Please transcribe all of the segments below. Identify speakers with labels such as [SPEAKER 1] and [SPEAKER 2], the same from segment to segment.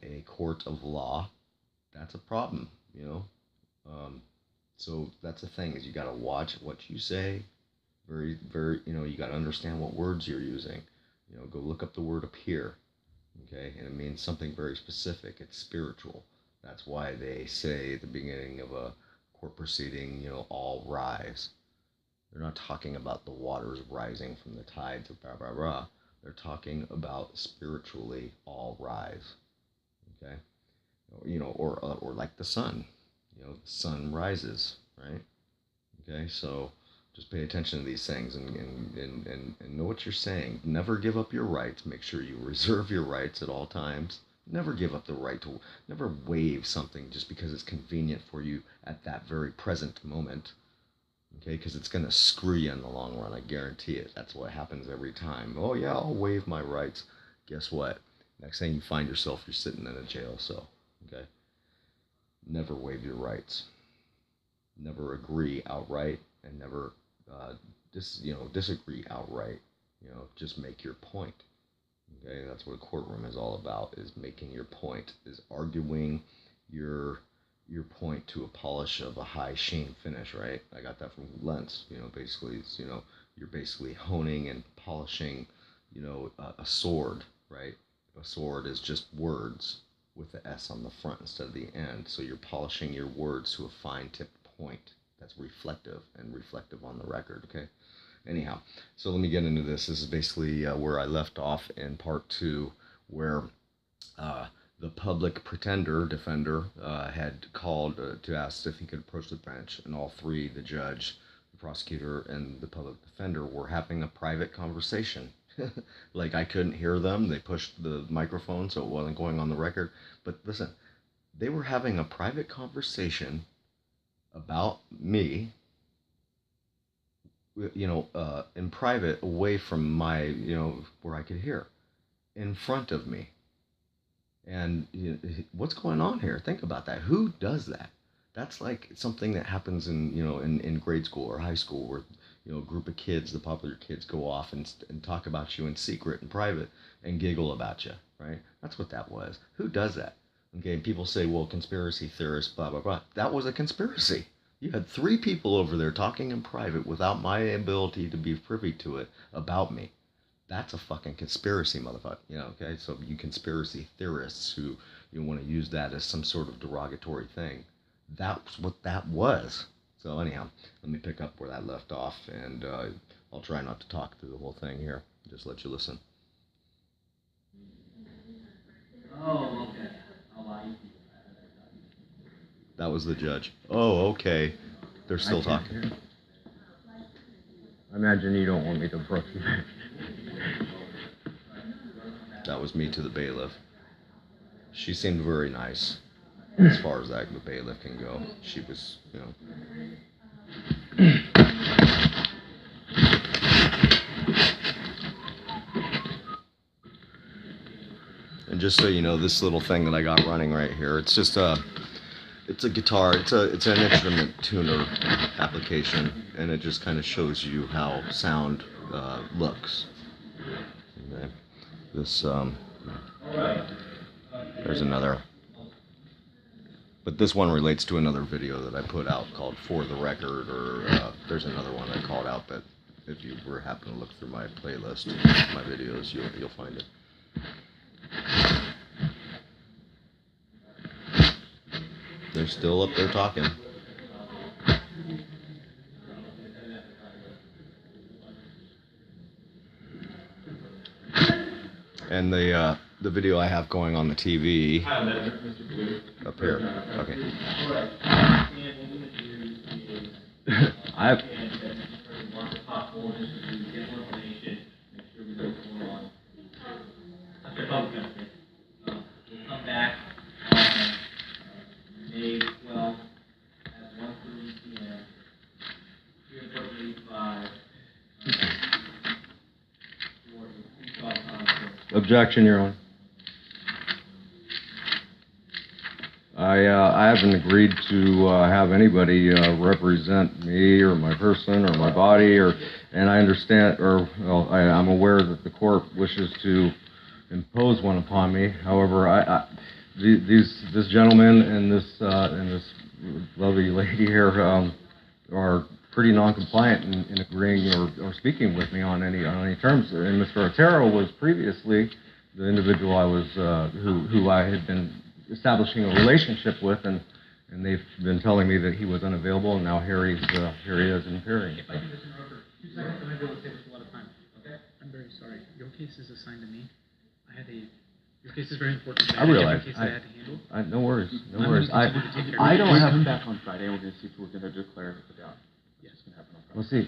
[SPEAKER 1] in a court of law, that's a problem, you know. So that's the thing, is you got to watch what you say. Very, very, you got to understand what words you're using. Go look up the word appear, okay? And it means something very specific. It's spiritual. That's why they say at the beginning of a court proceeding, all rise. They're not talking about the waters rising from the tides of blah, blah, blah. They're talking about spiritually all rise, okay? Or like the sun. The sun rises, right? Okay, so just pay attention to these things and know what you're saying. Never give up your rights. Make sure you reserve your rights at all times. Never give up the right to, never waive something just because it's convenient for you at that very present moment. Okay, because it's going to screw you in the long run, I guarantee it. That's what happens every time. Oh yeah, I'll waive my rights. Guess what? Next thing you find yourself, you're sitting in a jail cell. Okay? Never waive your rights. Never agree outright, and never disagree outright. Just make your point. Okay, that's what a courtroom is all about, is making your point, is arguing your point to a polish of a high sheen finish, right? I got that from Lentz. Basically, it's, you're basically honing and polishing, a sword, right? A sword is just words with the S on the front instead of the end. So you're polishing your words to a fine-tipped point that's reflective on the record, okay? Anyhow, so let me get into this. This is basically where I left off in part 2, where the public defender, had called to ask if he could approach the bench, and all three, the judge, the prosecutor, and the public defender, were having a private conversation. Like, I couldn't hear them. They pushed the microphone so it wasn't going on the record. But listen, they were having a private conversation about me, in private, away from my, where I could hear, in front of me. And what's going on here? Think about that. Who does that? That's like something that happens in grade school or high school, where a group of kids, the popular kids, go off and talk about you in secret, in private, and giggle about you, right? That's what that was. Who does that? Okay, and people say, well, conspiracy theorists, blah, blah, blah. That was a conspiracy. You had 3 people over there talking in private without my ability to be privy to it about me. That's a fucking conspiracy, motherfucker. Okay? So you conspiracy theorists who want to use that as some sort of derogatory thing, that's what that was. So anyhow, let me pick up where that left off, and I'll try not to talk through the whole thing here. Just let you listen. Oh, okay. That was the judge. Oh, okay. They're still talking.
[SPEAKER 2] I imagine you don't want me to approach you.
[SPEAKER 1] That was me to the bailiff. She seemed very nice, as far as the bailiff can go. She was, And just so you know, this little thing that I got running right here, it's just it's a guitar, it's an instrument tuner application, and it just kind of shows you how sound looks. Okay. This there's another, but this one relates to another video that I put out called For the Record, or there's another one I called out that if you were happen to look through my playlist, my videos, you'll find it. They're still up there talking. And the video I have going on the TV up here. Okay.
[SPEAKER 3] Come back May 12th at 1:30 p.m. here in Port 85 for the freestyle concert.
[SPEAKER 2] Objection, Your Honor. I haven't agreed to have anybody represent me or my person or my body, and I understand, I'm aware that the court wishes to impose one upon me. However, this gentleman and this lovely lady here are pretty non-compliant in agreeing or speaking with me on any terms. And Mr. Otero was previously the individual I was who I had been establishing a relationship with, and they've been telling me that he was unavailable, and now here he is in Perry.
[SPEAKER 4] If I can just interrupt for 2 seconds, I'm going to be able to save us a lot of time. Okay? I'm very sorry. Your case is assigned to me. Your case is very important.
[SPEAKER 2] I realize.
[SPEAKER 4] Case that I had to handle.
[SPEAKER 2] No worries. No
[SPEAKER 4] I'm
[SPEAKER 2] worries.
[SPEAKER 4] gonna continue to take care of
[SPEAKER 2] I
[SPEAKER 4] it.
[SPEAKER 2] don't
[SPEAKER 5] We're
[SPEAKER 2] have.
[SPEAKER 5] coming back on Friday, and we're going to see if we're going to declare it without.
[SPEAKER 4] Yes.
[SPEAKER 5] It's going to happen on
[SPEAKER 2] Well,
[SPEAKER 5] Friday.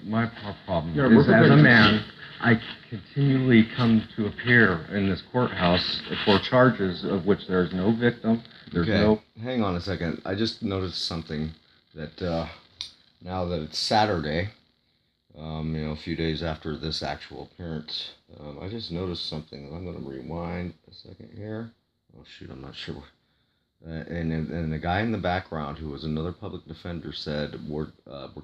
[SPEAKER 2] my problem
[SPEAKER 5] Yeah,
[SPEAKER 2] is,
[SPEAKER 5] we're
[SPEAKER 2] as a
[SPEAKER 5] prepared.
[SPEAKER 2] man, I continually come to appear in this courthouse for charges of which there is no victim. There's
[SPEAKER 1] Okay,
[SPEAKER 2] no.
[SPEAKER 1] hang on a second. I just noticed something that now that it's Saturday, a few days after this actual appearance, I just noticed something. I'm going to rewind a second here. Oh shoot, I'm not sure. And the guy in the background, who was another public defender, said we're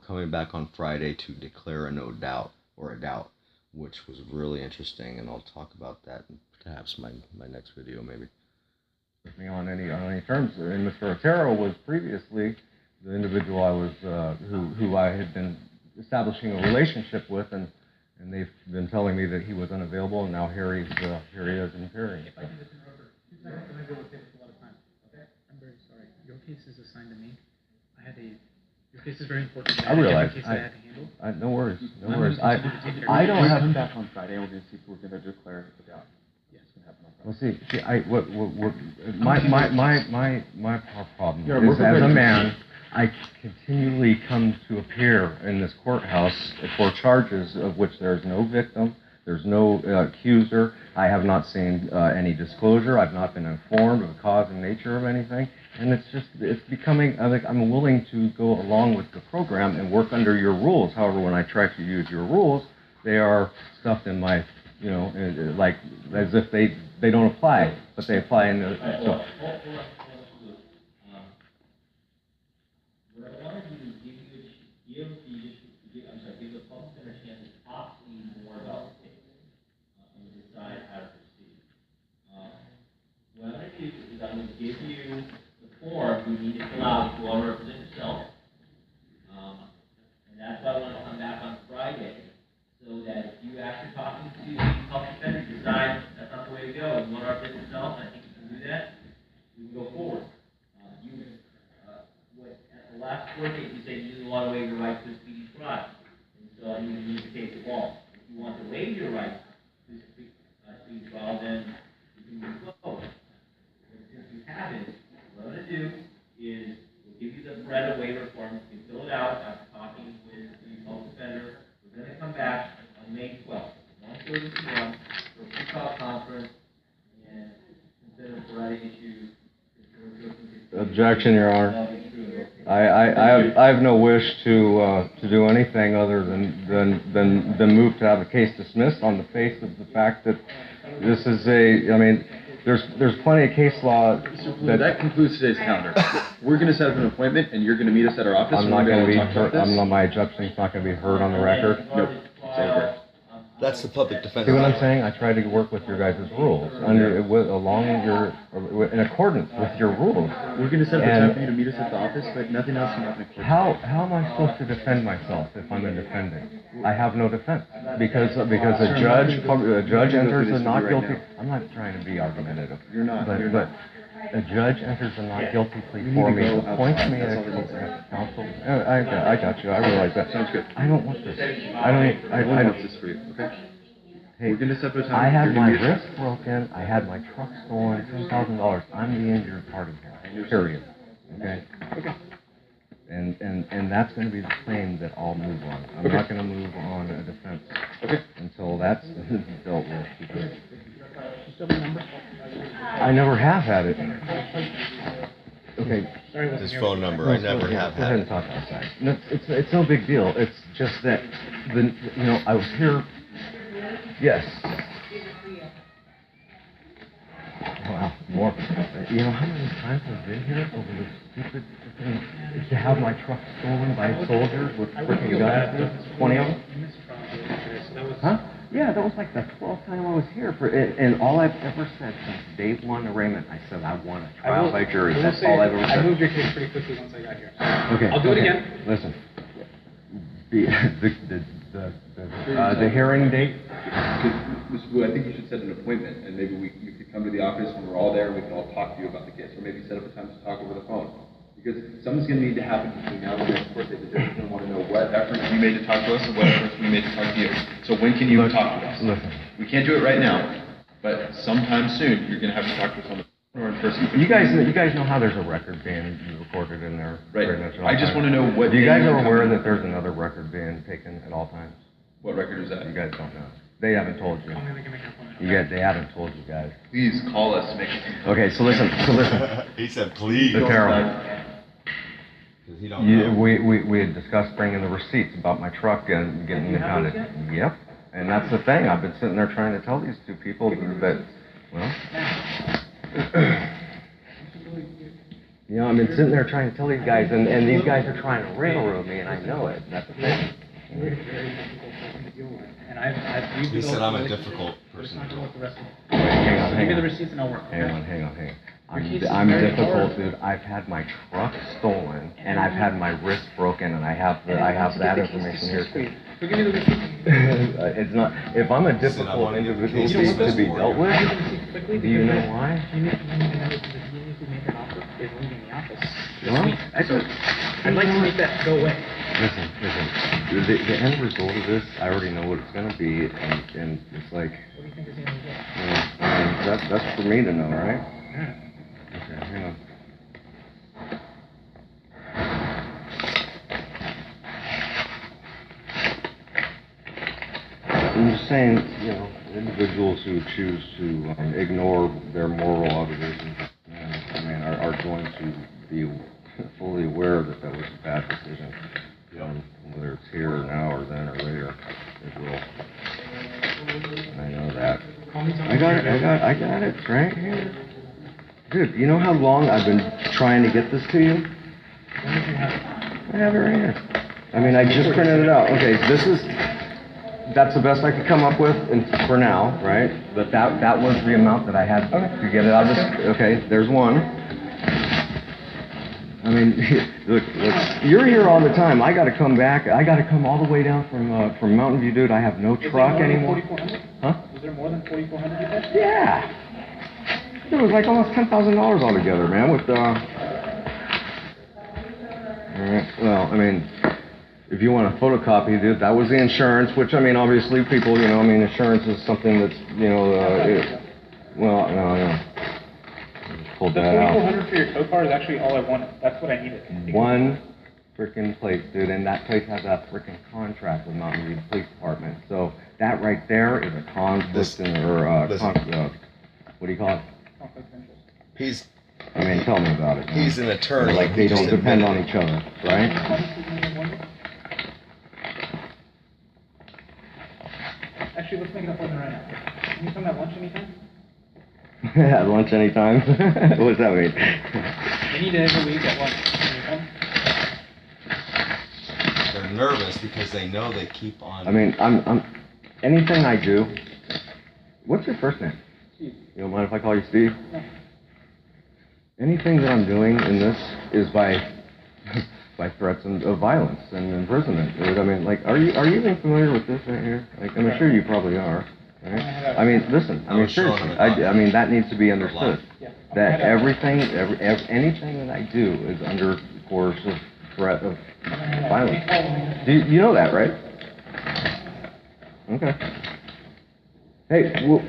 [SPEAKER 1] coming back on Friday to declare a no doubt or a doubt, which was really interesting, and I'll talk about that in perhaps my next video maybe.
[SPEAKER 2] With me on any terms. And Mr. Otero was previously the individual I was who I had been establishing a relationship with, and they've been telling me that he was unavailable, and now here he is in Perry.
[SPEAKER 4] If I can just interrupt for 2 seconds, I'm going to be able to save us a lot of time. Okay? I'm very sorry. Your case is assigned to me. Your case is very important.
[SPEAKER 2] I realize.
[SPEAKER 4] Case that I had to handle.
[SPEAKER 2] No worries. No
[SPEAKER 4] I'm
[SPEAKER 2] worries.
[SPEAKER 4] gonna continue to take care of
[SPEAKER 2] I
[SPEAKER 4] it.
[SPEAKER 2] don't
[SPEAKER 5] We're
[SPEAKER 2] have.
[SPEAKER 5] coming back on Friday, and we're going to see if we're going to declare it without.
[SPEAKER 4] Yes.
[SPEAKER 5] It's going to happen on Friday.
[SPEAKER 2] Well, my problem
[SPEAKER 5] Yeah, we're
[SPEAKER 2] is, as a
[SPEAKER 5] prepared.
[SPEAKER 2] man, I continually come to appear in this courthouse for charges of which there is no victim, there's no accuser. I have not seen any disclosure. I've not been informed of the cause and nature of anything, and it's becoming. I'm willing to go along with the program and work under your rules. However, when I try to use your rules, they are stuffed in my, like as if they don't apply, but they apply in the. So,
[SPEAKER 3] What I wanted to do is give the public a chance to talk to you more about the case, and decide how to proceed. What I'm gonna do is I'm gonna give you the form you need to fill out if you want to represent yourself. And that's why I want to come back on Friday, so that if you, after talking to the public defender, decide that's not the way to go, you want to represent yourself, and I think you can do that, we can go forward. At the last court date, you said you didn't want to waive your right to a speedy trial, and so I need to move the case along. If you want to waive your right to a speedy trial, then you can move forward. And since you haven't, what I'm going to do is we'll give you the Beretta waiver form. You can fill it out after talking with the public defender. We're going to come back on May 12th, 1:30 p.m. for a pre-trial conference and consider the Beretta issue.
[SPEAKER 2] Objection, Your Honor. I have no wish to do anything other than move to have a case dismissed on the face of the fact that this is there's plenty of case law
[SPEAKER 5] That concludes today's calendar. We're going to set up an appointment, and you're going to meet us at our office.
[SPEAKER 2] I'm
[SPEAKER 5] and
[SPEAKER 2] not
[SPEAKER 5] we're
[SPEAKER 2] going to be
[SPEAKER 5] talk about
[SPEAKER 2] heard.
[SPEAKER 5] this.
[SPEAKER 2] My objection's not going to be heard on the record.
[SPEAKER 5] Nope. Say it here.
[SPEAKER 1] That's the public
[SPEAKER 2] See
[SPEAKER 1] defender.
[SPEAKER 2] what I'm saying? I try to work with your guys' rules in accordance with your rules.
[SPEAKER 5] We're going to set up a
[SPEAKER 2] And-
[SPEAKER 5] time for you to meet us at the office, but nothing else can happen.
[SPEAKER 2] How am I supposed to defend myself if I'm a defendant? I have no defense because a judge enters a not guilty. I'm not trying to be argumentative.
[SPEAKER 5] You're not.
[SPEAKER 2] But
[SPEAKER 5] You're not.
[SPEAKER 2] a judge enters a not guilty plea
[SPEAKER 5] need
[SPEAKER 2] for
[SPEAKER 5] to
[SPEAKER 2] me,
[SPEAKER 5] go
[SPEAKER 2] appoints
[SPEAKER 5] outside.
[SPEAKER 2] me
[SPEAKER 5] That's
[SPEAKER 2] as
[SPEAKER 5] all there needs to
[SPEAKER 2] counsel. I got you. I realize that.
[SPEAKER 5] Sounds good.
[SPEAKER 2] I don't want this. I
[SPEAKER 5] Everyone
[SPEAKER 2] don't.
[SPEAKER 5] wants this for you, okay?
[SPEAKER 2] Hey,
[SPEAKER 5] We're going to set up a time.
[SPEAKER 2] I had
[SPEAKER 5] You're
[SPEAKER 2] my
[SPEAKER 5] gonna meet us-
[SPEAKER 2] wrist broken. I had my truck stolen. $10,000. I'm the injured party here. Period. Okay.
[SPEAKER 5] Okay.
[SPEAKER 2] And that's going to be the claim that I'll move on. I'm
[SPEAKER 5] Okay.
[SPEAKER 2] not going to move on a defense
[SPEAKER 5] Okay.
[SPEAKER 2] until that's dealt with. Because I never have had it. Okay.
[SPEAKER 1] His phone number. I never have
[SPEAKER 2] Go
[SPEAKER 1] had
[SPEAKER 2] ahead and
[SPEAKER 1] it.
[SPEAKER 2] talk outside. No, it's no big deal. It's just that I was here. Yes. Wow, more. You know how many times I've been here over this stupid thing to have my truck stolen by soldiers with freaking guns, 20 of them? Huh? Yeah, that was like the 12th time I was here for it, and all I've ever said since day one arraignment, I said I want a trial by jury. That's all I've ever said.
[SPEAKER 4] I moved your case pretty quickly once I got here.
[SPEAKER 2] Okay.
[SPEAKER 4] I'll do it again.
[SPEAKER 2] Listen, the hearing date.
[SPEAKER 5] Mr. Wu, I think you should set an appointment, and maybe you could come to the office when we're all there, and we can all talk to you about the case, or maybe set up a time to talk over the phone. Because something's going to need to happen between now and the next court date. The judge is going to want to know what efforts we made to talk to us and what efforts we made to talk to you. So when can you talk to us?
[SPEAKER 2] Listen.
[SPEAKER 5] We can't do it right now, but sometime soon you're going to have to talk to us on the phone or in person.
[SPEAKER 2] You guys know how there's a record being recorded in there.
[SPEAKER 5] Right.
[SPEAKER 2] Pretty much at all
[SPEAKER 5] I just
[SPEAKER 2] times.
[SPEAKER 5] want to know what.
[SPEAKER 2] You guys
[SPEAKER 5] day
[SPEAKER 2] are
[SPEAKER 5] you're
[SPEAKER 2] aware
[SPEAKER 5] coming.
[SPEAKER 2] that there's another record being taken at all times?
[SPEAKER 5] What record is that?
[SPEAKER 2] You guys don't know. They haven't told you.
[SPEAKER 4] I'm gonna make an appointment.
[SPEAKER 2] They haven't told you guys.
[SPEAKER 5] Please call us. Make it.
[SPEAKER 2] Okay, so listen.
[SPEAKER 1] He said, please.
[SPEAKER 2] The terrible.
[SPEAKER 1] Because he don't know.
[SPEAKER 2] We had discussed bringing the receipts about my truck and getting
[SPEAKER 4] You
[SPEAKER 2] it
[SPEAKER 4] have
[SPEAKER 2] counted.
[SPEAKER 4] those yet?
[SPEAKER 2] Yep. And that's the thing. I've been sitting there trying to tell these two people that, well, you know, I've been sitting there trying to tell these guys, and these guys are trying to railroad me, and I know it. That's the thing.
[SPEAKER 4] You're a very difficult person to deal with. And we've
[SPEAKER 1] He said
[SPEAKER 4] developed
[SPEAKER 1] I'm a
[SPEAKER 4] a relationship.
[SPEAKER 1] difficult
[SPEAKER 4] Let's
[SPEAKER 1] person
[SPEAKER 4] not
[SPEAKER 1] to
[SPEAKER 4] go
[SPEAKER 1] deal
[SPEAKER 4] with the rest of it.
[SPEAKER 2] Wait, hang on,
[SPEAKER 4] So
[SPEAKER 2] hang
[SPEAKER 4] give me the
[SPEAKER 2] on.
[SPEAKER 4] receipts and I'll work.
[SPEAKER 2] Hang
[SPEAKER 4] okay?
[SPEAKER 2] on, hang on, hang on.
[SPEAKER 4] Your case is
[SPEAKER 2] I'm
[SPEAKER 4] very
[SPEAKER 2] difficult,
[SPEAKER 4] hard.
[SPEAKER 2] dude. I've had my truck stolen, and I've had my wrist broken, and I have
[SPEAKER 4] And
[SPEAKER 2] I
[SPEAKER 4] I
[SPEAKER 2] have
[SPEAKER 4] want to
[SPEAKER 2] that
[SPEAKER 4] get the case
[SPEAKER 2] information
[SPEAKER 4] to
[SPEAKER 2] here
[SPEAKER 4] sixth grade.
[SPEAKER 2] too.
[SPEAKER 4] So give me the receipts.
[SPEAKER 2] It's not. If I'm a
[SPEAKER 1] Listen, I
[SPEAKER 2] difficult
[SPEAKER 1] wanna get the
[SPEAKER 2] individual
[SPEAKER 1] case
[SPEAKER 2] to
[SPEAKER 1] dismissed
[SPEAKER 2] be
[SPEAKER 1] for
[SPEAKER 2] dealt
[SPEAKER 1] you.
[SPEAKER 2] with,
[SPEAKER 4] Give me the receipts quickly.
[SPEAKER 2] do you know
[SPEAKER 4] because
[SPEAKER 2] why?
[SPEAKER 4] You need to know that the DA who made that offer is leaving the office this
[SPEAKER 2] Well,
[SPEAKER 4] week. So I'd like to make that go away.
[SPEAKER 2] Listen. The end result of this, I already know what it's gonna be, and it's like,
[SPEAKER 4] What do you think is the end result?
[SPEAKER 2] I mean, that's for me to know, right?
[SPEAKER 4] Alright.
[SPEAKER 2] Okay, hang on. I'm just saying, you know, individuals who choose to ignore their moral obligations, I mean, are going to be fully aware that that was a bad decision. Whether it's here or now or then or later, it will. And I know that.
[SPEAKER 4] Call me
[SPEAKER 2] I got it. It's right here. Dude, you know how long I've been trying to get this to you?
[SPEAKER 4] When did you have it?
[SPEAKER 2] I have it right here. I mean, I just printed it out. Okay, that's the best I could come up with for now, right? But that was the amount that I had to get it out of this. Okay, there's one. I mean, look, you're here all the time. I got to come back. I got to come all the way down from Mountain View, dude. I have no truck anymore. Huh?
[SPEAKER 4] Was there more than 4,400 you paid?
[SPEAKER 2] Yeah. It was like almost $10,000 altogether, man. With well, I mean, if you want a photocopy, dude, that was the insurance. Which I mean, obviously, people, you know, I mean, insurance is something that's, you know, well, no. Pulled
[SPEAKER 4] The
[SPEAKER 2] that out.
[SPEAKER 4] 4,400 for your tow car is actually all I wanted. That's what I needed.
[SPEAKER 2] One freaking place, dude, and that place has a freaking contract with Mountain View Police Department. So that right there is a conflict, what do you call it?
[SPEAKER 4] Conflict of interest.
[SPEAKER 1] He's
[SPEAKER 2] I mean, tell me about it. Man.
[SPEAKER 1] He's an attorney.
[SPEAKER 2] Like they
[SPEAKER 1] He just
[SPEAKER 2] don't depend on
[SPEAKER 1] admitted
[SPEAKER 2] each other, right?
[SPEAKER 4] Actually, let's make an appointment right now. Can you come at lunch anytime?
[SPEAKER 2] At lunch anytime. What does that mean?
[SPEAKER 4] Any day of the week at lunch. Can you come?
[SPEAKER 1] They're nervous because they know they keep on.
[SPEAKER 2] I mean, I'm anything I do. What's your first name?
[SPEAKER 4] Steve.
[SPEAKER 2] You don't mind if I call you Steve?
[SPEAKER 4] No.
[SPEAKER 2] Anything that I'm doing in this is by threats of violence and imprisonment. Dude. I mean, like, are you even familiar with this right here? Like, I'm sure you probably are. Right? I mean, listen. I mean, seriously. I mean, that needs to be understood.
[SPEAKER 4] Yeah.
[SPEAKER 2] That anything that I do is under coercive threat of violence. You know that, right? Okay. Hey, well,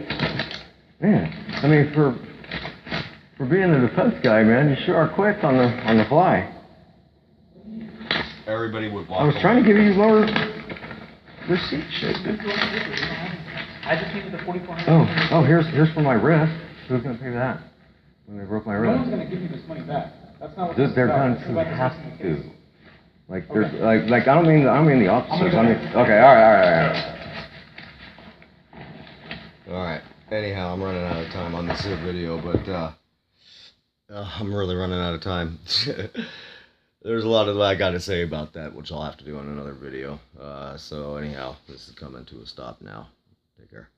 [SPEAKER 2] man. I mean, for being a defense guy, man, you sure are quick on the fly.
[SPEAKER 1] Everybody would walk.
[SPEAKER 2] I was trying to give you more receipt shit. Dude.
[SPEAKER 4] I just needed the 4,400.
[SPEAKER 2] Oh, here's for my wrist. Who's gonna pay that? When they broke my
[SPEAKER 4] No
[SPEAKER 2] wrist.
[SPEAKER 4] one's gonna give you this money back. That's not what
[SPEAKER 2] Dude,
[SPEAKER 4] this
[SPEAKER 2] they're
[SPEAKER 4] is about.
[SPEAKER 2] going
[SPEAKER 4] This is
[SPEAKER 2] to
[SPEAKER 4] about
[SPEAKER 2] have
[SPEAKER 4] discussing the
[SPEAKER 2] to.
[SPEAKER 4] case.
[SPEAKER 2] Like
[SPEAKER 4] Okay.
[SPEAKER 2] there's like I don't mean the officers. I mean,
[SPEAKER 4] gonna-
[SPEAKER 2] okay, all right.
[SPEAKER 1] All right. Anyhow, I'm running out of time on this video, but I'm really running out of time. There's a lot of I got to say about that, which I'll have to do on another video. So anyhow, this is coming to a stop now. Take care.